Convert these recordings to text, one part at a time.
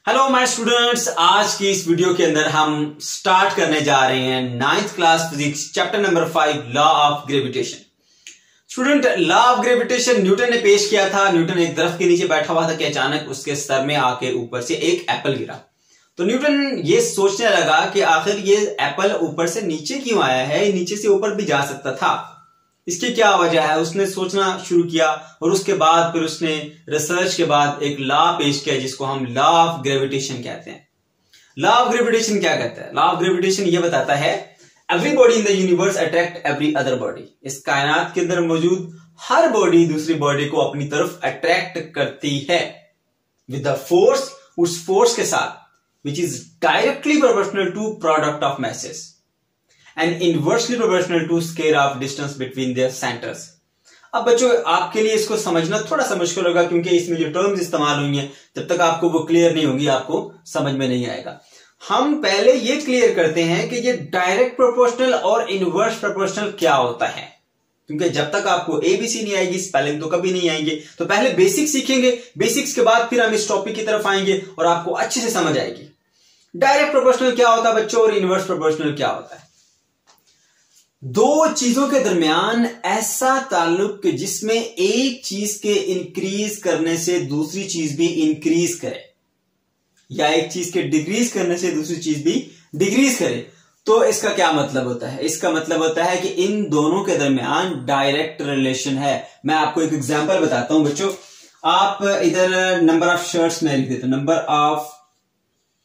Hello my students, आज की इस वीडियो के अंदर हम स्टार्ट करने जा रहे हैं 9th class physics chapter number 5 law of gravitation. Student, law of gravitation Newton ने पेश किया था। न्यूटन एक दरख्त के नीचे बैठा हुआ था कि अचानक उसके सर में आके ऊपर से एक एप्पल गिरा। तो न्यूटन ये सोचने लगा कि आखिर ये एप्पल ऊपर से नीचे क्यों आया है, नीचे से ऊपर भी जा सकता था, इसकी क्या वजह है। उसने सोचना शुरू किया और उसके बाद फिर उसने रिसर्च के बाद एक लॉ पेश किया जिसको हम लॉ ऑफ ग्रेविटेशन कहते हैं। लॉ ऑफ ग्रेविटेशन क्या कहता है? लॉ ऑफ ग्रेविटेशन ये बताता है every body in the universe attract every other body. इस कायनात के अंदर मौजूद हर बॉडी दूसरी बॉडी को अपनी तरफ अट्रैक्ट करती है विद द फोर्स, उस फोर्स के साथ which is directly proportional to product of masses and inversely proportional to square of distance between their centers। अब बच्चों, आपके लिए इसको समझना थोड़ा सा मुश्किल होगा क्योंकि इसमें जो टर्म्स इस्तेमाल हुई हैं जब तक आपको वो क्लियर नहीं होगी आपको समझ में नहीं आएगा। हम पहले ये क्लियर करते हैं कि ये डायरेक्ट प्रोपोर्शनल और इनवर्स प्रोपोर्शनल क्या होता है, क्योंकि जब तक आपको एबीसी नहीं आएगी स्पेलिंग तो कभी नहीं आएंगे। तो पहले बेसिक्स सीखेंगे, बेसिक्स के बाद फिर हम इस टॉपिक की तरफ आएंगे और आपको अच्छे से समझ आएगी डायरेक्ट प्रोपोर्शनल क्या होता है बच्चों और इनवर्स प्रोपोर्शनल क्या होता है। दो चीजों के दरमियान ऐसा ताल्लुक कि जिसमें एक चीज के इंक्रीज करने से दूसरी चीज भी इंक्रीज करे, या एक चीज के डिक्रीज करने से दूसरी चीज भी डिक्रीज करे। तो इसका क्या मतलब होता है? इसका मतलब होता है कि इन दोनों के दरमियान डायरेक्ट रिलेशन है। मैं आपको एक एग्जांपल बताता हूं बच्चों। आप इधर नंबर ऑफ शर्ट्स में लिख देते, नंबर ऑफ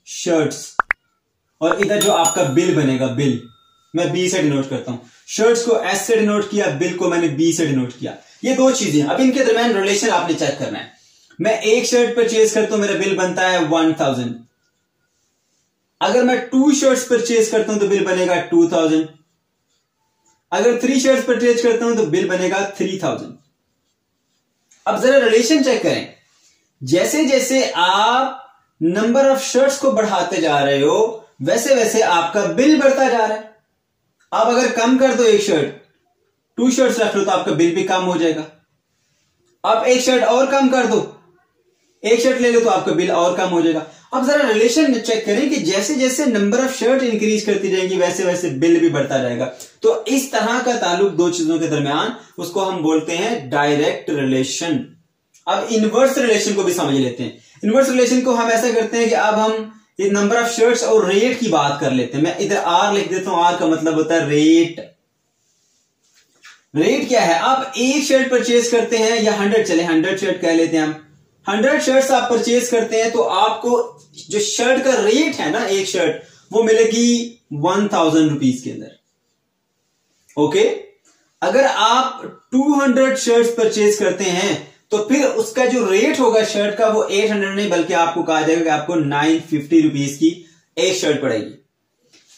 शर्ट्स, और इधर जो आपका बिल बनेगा, बिल मैं बी से डिनोट करता हूं। शर्ट्स को एस से डिनोट किया, बिल को मैंने बी से डिनोट किया। ये दो चीजें, अब इनके दरमियान रिलेशन आपने चेक करना है। मैं एक शर्ट परचेज करता हूं, मेरा बिल बनता है 1000। अगर मैं 2 शर्ट्स परचेज करता हूं तो बिल बनेगा 2000। अगर 3 शर्ट्स परचेज करता हूं तो बिल बनेगा 3000। अब जरा रिलेशन चेक करें। जैसे जैसे आप नंबर ऑफ शर्ट्स को बढ़ाते जा रहे हो वैसे वैसे आपका बिल बढ़ता जा रहा है। आप अगर कम कर दो एक शर्ट, 2 शर्ट्स रख लो तो आपका बिल भी कम हो जाएगा। आप एक शर्ट और कम कर दो, एक शर्ट ले लो तो आपका बिल और कम हो जाएगा। अब जरा रिलेशन चेक करें कि जैसे जैसे नंबर ऑफ शर्ट इंक्रीज करती जाएंगी वैसे वैसे बिल भी बढ़ता जाएगा। तो इस तरह का ताल्लुक दो चीजों के दरमियान, उसको हम बोलते हैं डायरेक्ट रिलेशन। अब इनवर्स रिलेशन को भी समझ लेते हैं। इनवर्स रिलेशन को हम ऐसा करते हैं कि अब हम ये नंबर ऑफ शर्ट्स और रेट की बात कर लेते हैं। मैं इधर आर लिख देता हूं, आर का मतलब होता है रेट। रेट क्या है? आप एक शर्ट परचेज करते हैं, या 100 चले, 100 शर्ट कह लेते हैं हम। 100 शर्ट्स आप परचेज करते हैं तो आपको जो शर्ट का रेट है ना, एक शर्ट, वो मिलेगी 1000 रुपीज के अंदर। ओके, अगर आप 200 शर्ट्स परचेज करते हैं तो फिर उसका जो रेट होगा शर्ट का वो 800 नहीं बल्कि आपको कहा जाएगा कि आपको 950 रुपीज की एक शर्ट पड़ेगी।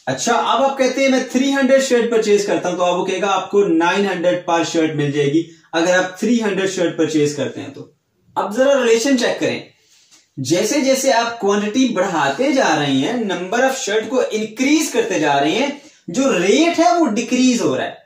अच्छा, अब आप कहते हैं मैं 300 शर्ट परचेज करता हूं तो आप वो कहेगा आपको 900 पर शर्ट मिल जाएगी अगर आप 300 शर्ट परचेज करते हैं तो। अब जरा रिलेशन चेक करें। जैसे जैसे आप क्वांटिटी बढ़ाते जा रहे हैं, नंबर ऑफ शर्ट को इंक्रीज करते जा रहे हैं, जो रेट है वो डिक्रीज हो रहा है।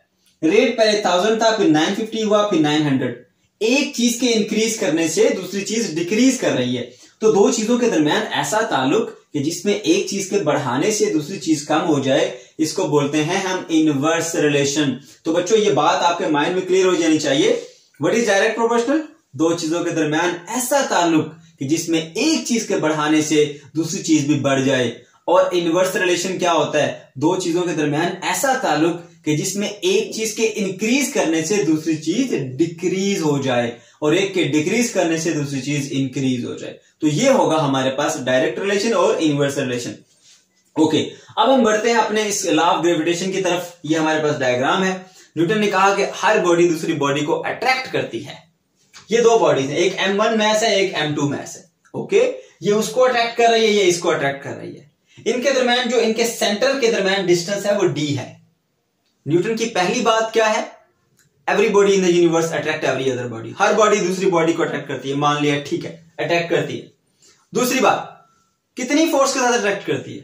रेट पहले 1000 था, फिर 950 हुआ, फिर 900। एक चीज के इंक्रीज करने से दूसरी चीज डिक्रीज कर रही है। तो दो चीजों के दरमियान ऐसा ताल्लुक कि जिसमें एक चीज के बढ़ाने से दूसरी चीज कम हो जाए, इसको बोलते हैं हम इनवर्स रिलेशन। तो बच्चों, ये बात आपके माइंड में क्लियर हो जानी चाहिए। What is direct proportional? दो चीजों के दरमियान ऐसा ताल्लुक कि जिसमें एक चीज के बढ़ाने से दूसरी चीज भी बढ़ जाए। और इनवर्स रिलेशन क्या होता है? दो चीजों के दरमियान ऐसा ताल्लुक कि जिसमें एक चीज के इंक्रीज करने से दूसरी चीज डिक्रीज हो जाए, और एक के डिक्रीज करने से दूसरी चीज इंक्रीज हो जाए। तो ये होगा हमारे पास डायरेक्ट रिलेशन और इनवर्स रिलेशन। ओके, अब हम बढ़ते हैं अपने इस लॉ ऑफ ग्रेविटेशन की तरफ। ये हमारे पास डायग्राम है। न्यूटन ने कहा कि हर बॉडी दूसरी बॉडी को अट्रैक्ट करती है। ये दो बॉडीज है, एक M1 मैस है, एक M2 मैस है। ओके, ये उसको अट्रैक्ट कर रही है, ये इसको अट्रैक्ट कर रही है। इनके दरमियान जो इनके सेंटर के दरमियान डिस्टेंस है वो d है। न्यूटन की पहली बात क्या है? Every body in the universe attract every other body. Her body दूसरी बॉडी को अट्रैक्ट करती है, मान लिया, ठीक है, अट्रैक्ट करती है। दूसरी बात, कितनी फोर्स के साथ अट्रैक्ट करती है?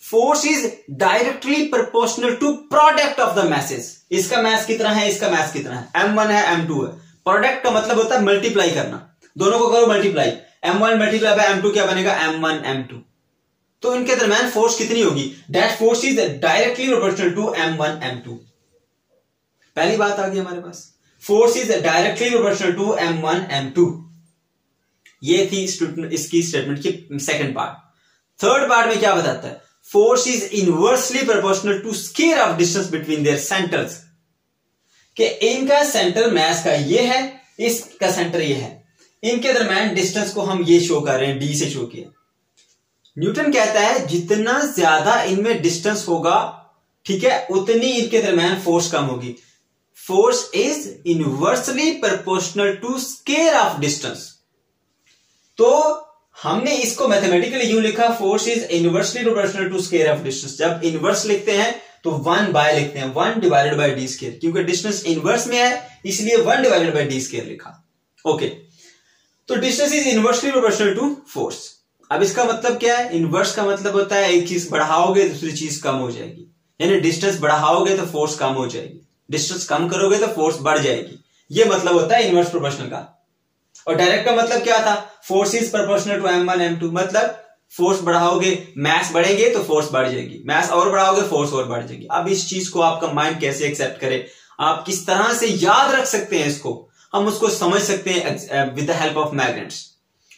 Force is directly proportional to product of the masses. इसका मैस कितना है, इसका मैस कितना है, M1 है, M2 है। प्रोडक्ट का मतलब होता है मल्टीप्लाई करना, दोनों को करो multiply. m1 multiply by m2 क्या बनेगा, m1 m2। तो इनके दरमियान फोर्स कितनी होगी, that force is directly proportional to m1 m2। पहली बात आ गई हमारे पास, force is directly proportional to m1 m2। ये थी इसकी स्टेटमेंट की सेकंड पार्ट। थर्ड पार्ट में क्या बताता है, force is inversely proportional to square of distance between their centres, कि इनका सेंटर मैस का ये है, इसका सेंटर ये है, इनके दरमियान डिस्टेंस को हम ये शो कर रहे हैं, डी से शो किया। न्यूटन कहता है जितना ज्यादा इनमें डिस्टेंस होगा, ठीक है, उतनी इनके दरमियान फोर्स कम होगी। Force is inversely proportional to square of distance. तो हमने इसको मैथमेटिकली यूं लिखा, force is inversely proportional to square of distance. जब इनवर्स लिखते हैं तो 1 बाय लिखते हैं, 1 डिवाइडेड बाय डी स्क्वायर, क्योंकि डिस्टेंस इनवर्स में है इसलिए 1 डिवाइडेड बाय डी स्क्वायर लिखा। ओके, तो distance is inversely proportional to force. अब इसका मतलब क्या है, इनवर्स का मतलब होता है एक चीज बढ़ाओगे दूसरी चीज कम हो जाएगी, यानी डिस्टेंस बढ़ाओगे तो फोर्स कम हो जाएगी, डिस्टेंस कम करोगे तो फोर्स बढ़ जाएगी। ये मतलब होता है इनवर्स प्रोपोर्शनल का। और डायरेक्ट का मतलब क्या था, force is proportional to m1 m2, मतलब फोर्स बढ़ाओगे मास बढ़ेंगे तो फोर्स बढ़ जाएगी, मास और बढ़ाओगे फोर्स और बढ़ जाएगी। अब इस चीज को आपका माइंड कैसे एक्सेप्ट करे, आप किस तरह से याद रख सकते हैं इसको, हम उसको समझ सकते हैं with the help of magnets.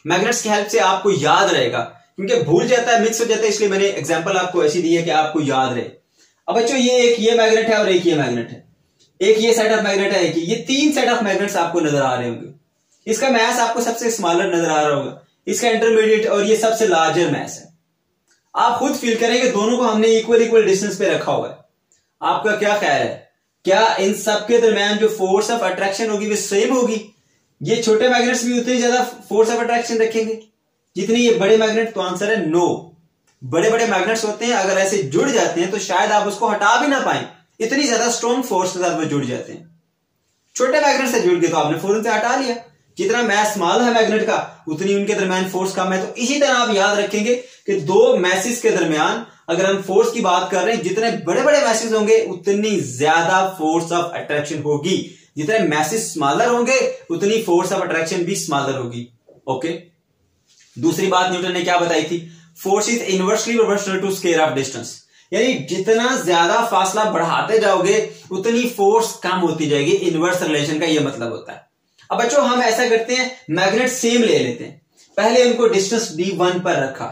Magnets की हेल्प से आपको याद रहेगा, क्योंकि भूल जाता है, मिक्स हो जाता है, इसलिए मैंने एग्जांपल आपको ऐसी दी है कि आपको याद रहे। अब बच्चों ये मैग्नेट है और एक ये मैग्नेट है, एक ये सेट ऑफ मैग्नेट है, ये 3 सेट ऑफ मैग्नेट्स आपको नजर आ रहे होंगे। इसका मैस आपको सबसे स्मॉलर नजर आ रहा होगा, इसका इंटरमीडिएट और ये सबसे लार्जर मैस है। आप खुद फील करेंगे दोनों को हमने इक्वल डिस्टेंस पे रखा हुआ है। आपका क्या ख्याल है, क्या इन सब के दरमियान जो फोर्स ऑफ अट्रैक्शन होगी वो सेम होगी? ये छोटे मैग्नेट्स भी उतनी ज्यादा फोर्स ऑफ अट्रैक्शन रखेंगे जितनी ये बड़े मैग्नेट? तो आंसर है नो। बड़े बड़े मैग्नेट्स होते हैं, अगर ऐसे जुड़ जाते हैं तो शायद आप उसको हटा भी ना पाए, इतनी ज्यादा स्ट्रॉन्ग फोर्स के साथ वो जुड़ जाते हैं। छोटे मैग्नेट से जुड़ गए तो आपने फौरन से हटा लिया। जितना मैस स्मॉल है मैग्नेट का उतनी उनके दरमियान फोर्स कम है। तो इसी तरह आप याद रखेंगे कि दो मैसेज के दरमियान अगर हम फोर्स की बात कर रहे हैं, जितने बड़े बड़े मैसेज होंगे उतनी ज्यादा फोर्स ऑफ अट्रैक्शन होगी, जितने मैसेज स्मॉलर होंगे उतनी फोर्स ऑफ अट्रैक्शन भी स्मॉलर होगी। ओके, दूसरी बात न्यूटन ने क्या बताई थी, force is inversely proportional to square of distance, यानी जितना ज्यादा फासला बढ़ाते जाओगे उतनी फोर्स कम होती जाएगी। इनवर्स रिलेशन का यह मतलब होता है। अब बच्चों हम ऐसा करते हैं, मैग्नेट सेम ले लेते हैं, पहले उनको डिस्टेंस d1 पर रखा,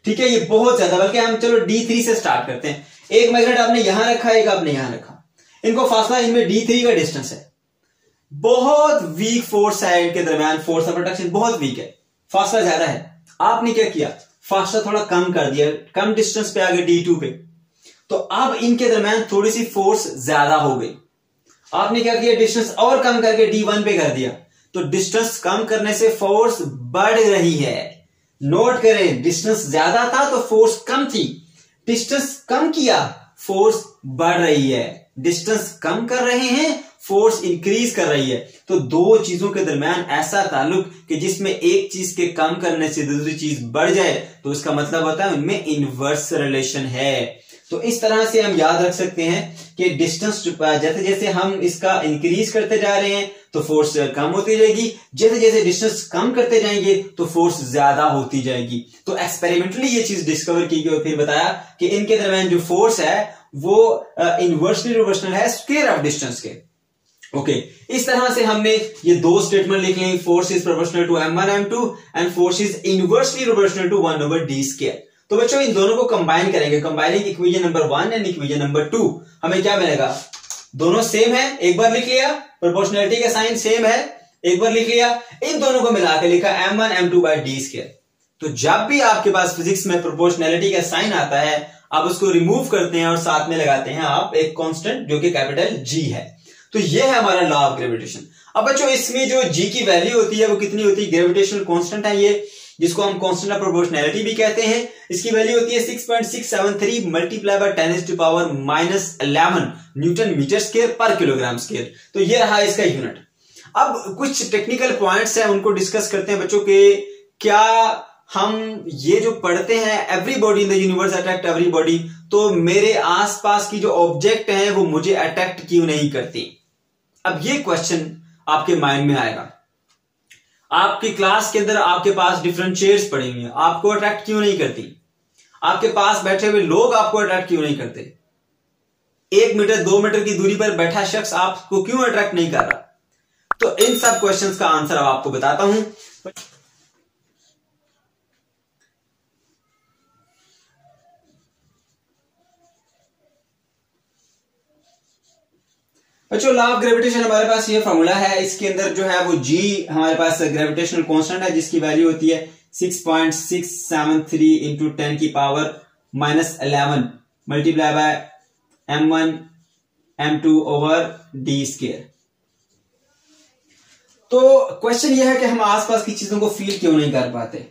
ठीक है, ये बहुत ज्यादा, बल्कि हम चलो d3 से स्टार्ट करते हैं। एक मैग्नेट आपने यहां रखा, एक आपने यहां रखा, इनको फासला, इनमें d3 का डिस्टेंस है, बहुत वीक फोर्स है इनके दरमियान, फोर्स ऑफ अट्रैक्शन बहुत वीक है, फासला ज्यादा है। आपने क्या किया, फासला थोड़ा कम कर दिया, कम डिस्टेंस पे आ गए d2 पे, तो अब इनके दरमियान थोड़ी सी फोर्स ज्यादा हो गई। आपने क्या किया, डिस्टेंस और कम करके d1 पे कर दिया, तो डिस्टेंस कम करने से फोर्स बढ़ रही है। नोट करें, डिस्टेंस ज्यादा था तो फोर्स कम थी, डिस्टेंस कम किया फोर्स बढ़ रही है, डिस्टेंस कम कर रहे हैं फोर्स इंक्रीज कर रही है। तो दो चीजों के दरमियान ऐसा ताल्लुक कि जिसमें एक चीज के कम करने से दूसरी चीज बढ़ जाए, तो इसका मतलब होता है उनमें इनवर्स रिलेशन है। तो इस तरह से हम याद रख सकते हैं कि डिस्टेंस जैसे जैसे हम इसका इंक्रीज करते जा रहे हैं तो फोर्स कम होती जाएगी, जैसे जैसे डिस्टेंस कम करते जाएंगे तो फोर्स ज्यादा होती जाएगी। तो एक्सपेरिमेंटली ये चीज डिस्कवर की गई और फिर बताया कि इनके दरमियान जो फोर्स है वो इनवर्सली प्रोपोर्शनल है स्क्वायर ऑफ डिस्टेंस के। ओके, इस तरह से हमने ये दो स्टेटमेंट लिख ली, force is proportional to m1 m2 and force is inversely proportional to 1/d square. तो बच्चों इन दोनों को कंबाइन करेंगे, combining equation number 1 and equation number 2, हमें क्या मिलेगा, दोनों सेम है, एक बार लिख लिया, प्रोपोर्शनैलिटी का साइन सेम है, एक बार लिख लिया, इन दोनों को मिलाकर लिखा m1 m2/d स्क्वायर। तो जब भी आपके पास फिजिक्स में प्रोपोर्शनैलिटी का साइन आता है आप उसको रिमूव करते हैं और साथ में लगाते हैं आप एक कांस्टेंट जो कि कैपिटल G है। तो ये है हमारा लॉ ऑफ ग्रेविटेशन। अब बच्चों इसमें जो G की वैल्यू होती है वो कितनी होती है, ग्रेविटेशनल कांस्टेंट है ये, जिसको हम कांस्टेंट ऑफ प्रोपोर्शनैलिटी भी कहते हैं। इसकी वैल्यू होती है 6.673 multiply by 10⁻⁻11 newton metre square पर किलोग्राम स्क्वायर। तो ये रहा इसका यूनिट। अब कुछ टेक्निकल पॉइंट्स हैं उनको डिस्कस करते हैं बच्चों के, क्या हम ये जो पढ़ते हैं every body in the universe attract every body, तो मेरे आसपास की जो ऑब्जेक्ट हैं वो मुझे अट्रैक्ट क्यों नहीं करती? अब ये क्वेश्चन आपके माइंड में आएगा। आपकी क्लास के अंदर आपके पास डिफरेंट चेयर्स पड़ी हुई हैं, आपको अट्रैक्ट क्यों नहीं करती? आपके पास बैठे हुए लोग आपको अट्रैक्ट क्यों नहीं करते? 1 मीटर 2 मीटर की दूरी पर बैठा शख्स आपको क्यों अट्रैक्ट नहीं कर रहा? तो इन सब क्वेश्चंस का आंसर अब आपको बताता हूं। बच्चों लॉ ऑफ ग्रेविटेशन हमारे पास ये फॉर्मूला है, इसके अंदर जो है वो जी हमारे पास ग्रेविटेशनल कांस्टेंट है, जिसकी वैल्यू होती है 6.673 इंटू 10 की power -11 multiply by m1 m2 over D square. तो क्वेश्चन यह है कि हम आसपास की चीजों को फील क्यों नहीं कर पाते।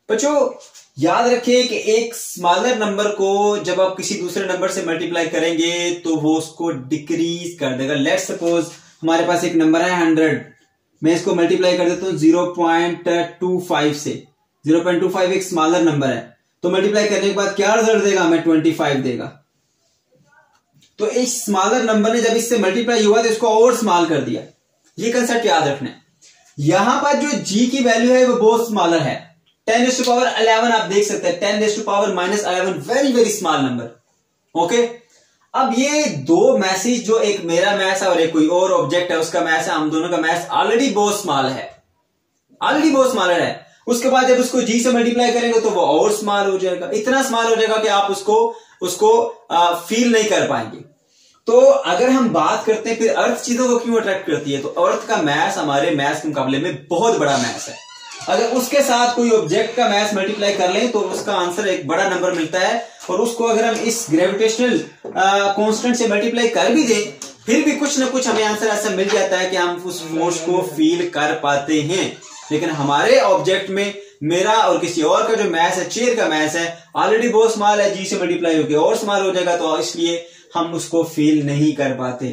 बच्चों याद रखिए कि एक स्मॉलर नंबर को जब आप किसी दूसरे नंबर से मल्टीप्लाई करेंगे तो वो उसको डिक्रीज कर देगा। लेट्स सपोज हमारे पास एक नंबर है 100, मैं इसको मल्टीप्लाई कर देता हूं 0.25 से। 0.25 एक स्मॉलर नंबर है, तो मल्टीप्लाई करने के बाद क्या रिजल्ट देगा? हमें 25 देगा। तो इस स्मॉलर नंबर ने जब इससे मल्टीप्लाई हुआ तो इसको और स्मॉल कर दिया। ये कंसेप्ट याद रखना है। यहां पर जो जी की वैल्यू है वो बहुत स्मॉलर है, 10⁻11 आप देख सकते हैं, 10⁻−11 very very small number. Okay, अब ये दो मैसेज, जो एक मेरा मैथ है और एक कोई और ऑब्जेक्ट है उसका मैथ है, हम दोनों का मैथ ऑलरेडी बहुत स्मॉल है, ऑलरेडी बहुत स्मॉलर है। उसके बाद जब उसको जी से मल्टीप्लाई करेंगे तो वो और स्मॉल हो जाएगा, इतना स्मॉल हो जाएगा कि आप उसको फील नहीं कर पाएंगे। तो अगर हम बात करते हैं फिर अर्थ चीजों को क्यों अट्रैक्ट करती है, तो अर्थ का मैथ हमारे मैथ के मुकाबले में बहुत बड़ा मैथ है। अगर उसके साथ कोई ऑब्जेक्ट का मैथ मल्टीप्लाई कर लें तो उसका आंसर एक बड़ा नंबर मिलता है, और उसको अगर हम इस ग्रेविटेशनल कांस्टेंट से मल्टीप्लाई कर भी दें फिर भी कुछ ना कुछ हमें आंसर ऐसा मिल जाता है कि हम उस फोर्स को फील कर पाते हैं। लेकिन हमारे ऑब्जेक्ट में मेरा और किसी और का जो मैथ है, चेयर का मैथ है, ऑलरेडी बहुत स्मॉल है, जी से मल्टीप्लाई होकर और स्मॉल हो जाएगा, तो इसलिए हम उसको फील नहीं कर पाते।